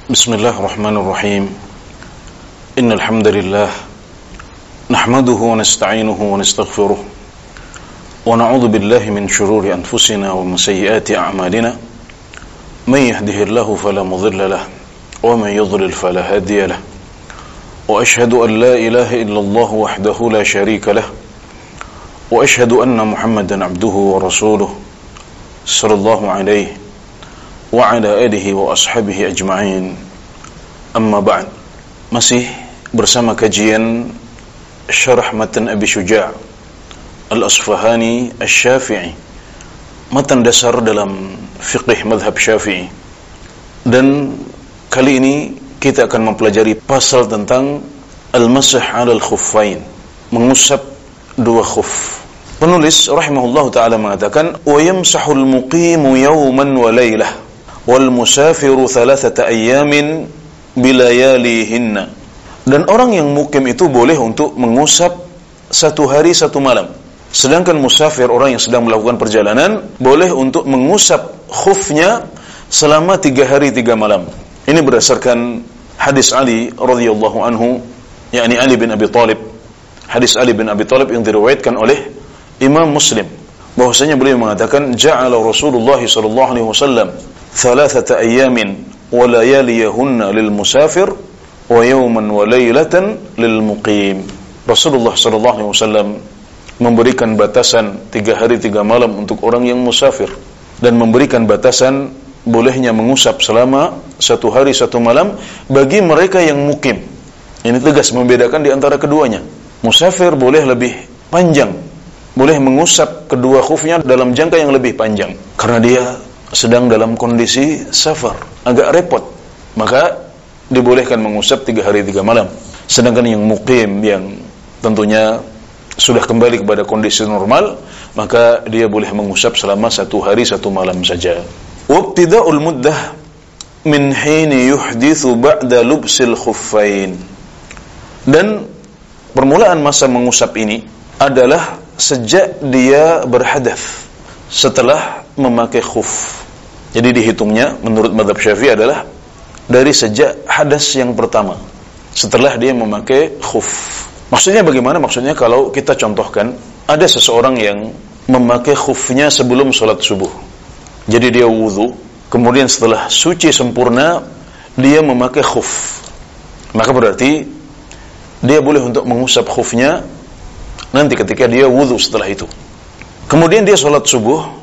بسم الله الرحمن الرحيم إن الحمد لله نحمده ونستعينه ونستغفره ونعوذ بالله من شرور أنفسنا ومن سيئات أعمالنا من يهده الله فلا مضل له ومن يضلل فلا هادي له وأشهد أن لا إله إلا الله وحده لا شريك له وأشهد أن محمدا عبده ورسوله صلى الله عليه وعلى آله وأصحابه أجمعين. Amma ba'd. Masih bersama kajian syarah matan Abi Syuja' Al-Asfahani Asy-Syafi'i, matan dasar dalam fiqh madhab Syafi'i. Dan kali ini kita akan mempelajari pasal tentang al-masah 'alal khuffain, mengusap dua khuf. Penulis rahimahullahu ta'ala mengatakan, wa yamsahul muqimu yawman wa laylah wal musafiru thalathata ayyamin bilayalihinna. Dan orang yang mukim itu boleh untuk mengusap satu hari satu malam. Sedangkan musafir, orang yang sedang melakukan perjalanan, boleh untuk mengusap khufnya selama 3 hari 3 malam. Ini berdasarkan hadis Ali radhiyallahu anhu, yakni Ali bin Abi Thalib. Hadis Ali bin Abi Thalib yang diriwayatkan oleh Imam Muslim, bahwasanya beliau mengatakan, ja'ala Rasulullah sallallahu alaihi wasallam thalathata ayyamin wa layaliyahunna lil musafir wa yawman wa laylatan lil muqim. Rasulullah sallallahu alaihi wasallam memberikan batasan 3 hari 3 malam untuk orang yang musafir, dan memberikan batasan bolehnya mengusap selama 1 hari 1 malam bagi mereka yang mukim. Ini tegas membedakan di antara keduanya. Musafir boleh lebih panjang, boleh mengusap kedua khufnya dalam jangka yang lebih panjang karena dia sedang dalam kondisi safar, agak repot, maka dibolehkan mengusap 3 hari 3 malam. Sedangkan yang muqim, yang tentunya sudah kembali kepada kondisi normal, maka dia boleh mengusap selama 1 hari 1 malam saja. Wabtida'ul muddah min hini yuhdithu ba'da lubsil khuffain. Dan permulaan masa mengusap ini adalah sejak dia berhadath, setelah memakai khuf. Jadi dihitungnya menurut mazhab Syafi'i adalah dari sejak hadas yang pertama, setelah dia memakai khuf. Maksudnya bagaimana? Maksudnya kalau kita contohkan, ada seseorang yang memakai khufnya sebelum sholat subuh. Jadi dia wudu, kemudian setelah suci sempurna dia memakai khuf, maka berarti dia boleh untuk mengusap khufnya nanti ketika dia wudu setelah itu. Kemudian dia sholat subuh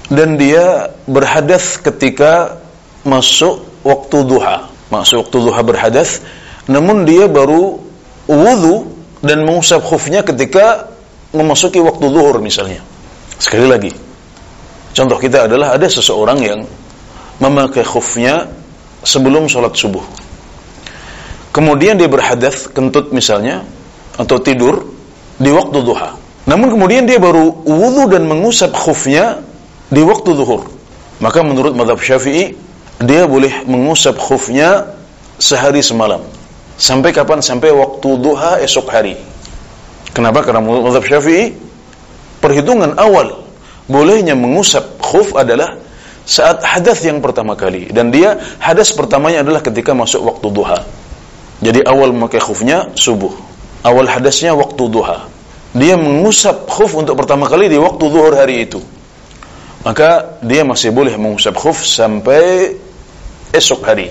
dan dia berhadath ketika masuk waktu duha. Masuk waktu duha berhadath, namun dia baru wudu dan mengusap khufnya ketika memasuki waktu zuhur misalnya. Sekali lagi, contoh kita adalah ada seseorang yang memakai khufnya sebelum sholat subuh. Kemudian dia berhadath, kentut misalnya, atau tidur di waktu duha. Namun kemudian dia baru wudu dan mengusap khufnya di waktu zuhur. Maka menurut mazhab Syafi'i, dia boleh mengusap khufnya sehari semalam. Sampai kapan? Sampai waktu duha esok hari. Kenapa? Karena menurut mazhab Syafi'i, perhitungan awal bolehnya mengusap khuf adalah saat hadas yang pertama kali. Dan dia hadas pertamanya adalah ketika masuk waktu duha. Jadi awal memakai khufnya subuh, awal hadasnya waktu duha. Dia mengusap khuf untuk pertama kali di waktu zuhur hari itu, maka dia masih boleh mengusap khuf sampai esok hari.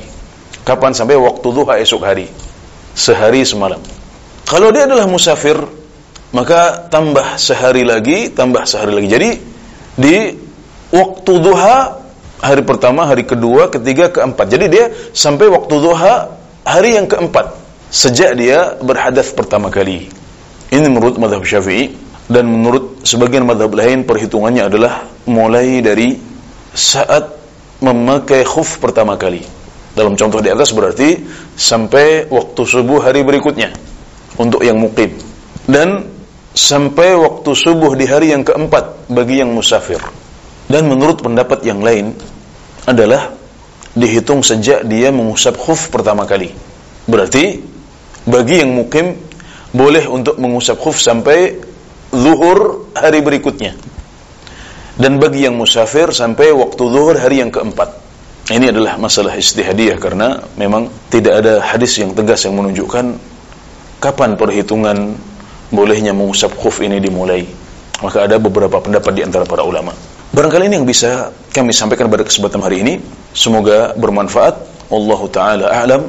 Kapan? Sampai waktu duha esok hari, sehari semalam. Kalau dia adalah musafir, maka tambah sehari lagi. Jadi di waktu duha hari pertama, hari kedua, ketiga, keempat. Jadi dia sampai waktu duha hari yang keempat sejak dia berhadath pertama kali. Ini menurut mazhab Syafi'i. Dan menurut sebagian mazhab lain, perhitungannya adalah mulai dari saat memakai khuf pertama kali. Dalam contoh di atas berarti sampai waktu subuh hari berikutnya untuk yang muqim, dan sampai waktu subuh di hari yang keempat bagi yang musafir. Dan menurut pendapat yang lain adalah dihitung sejak dia mengusap khuf pertama kali. Berarti bagi yang muqim boleh untuk mengusap khuf sampai zuhur hari berikutnya, dan bagi yang musafir sampai waktu zuhur hari yang keempat. Ini adalah masalah ijtihadiyah karena memang tidak ada hadis yang tegas yang menunjukkan kapan perhitungan bolehnya mengusap khuf ini dimulai. Maka ada beberapa pendapat di antara para ulama. Barangkali ini yang bisa kami sampaikan pada kesempatan hari ini. Semoga bermanfaat. Wallahu taala a'lam.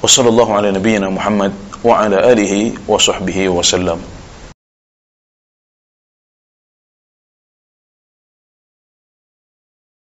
Wa sallallahu ala nabiyyina Muhammad wa ala alihi wa sahbihi wa sallam.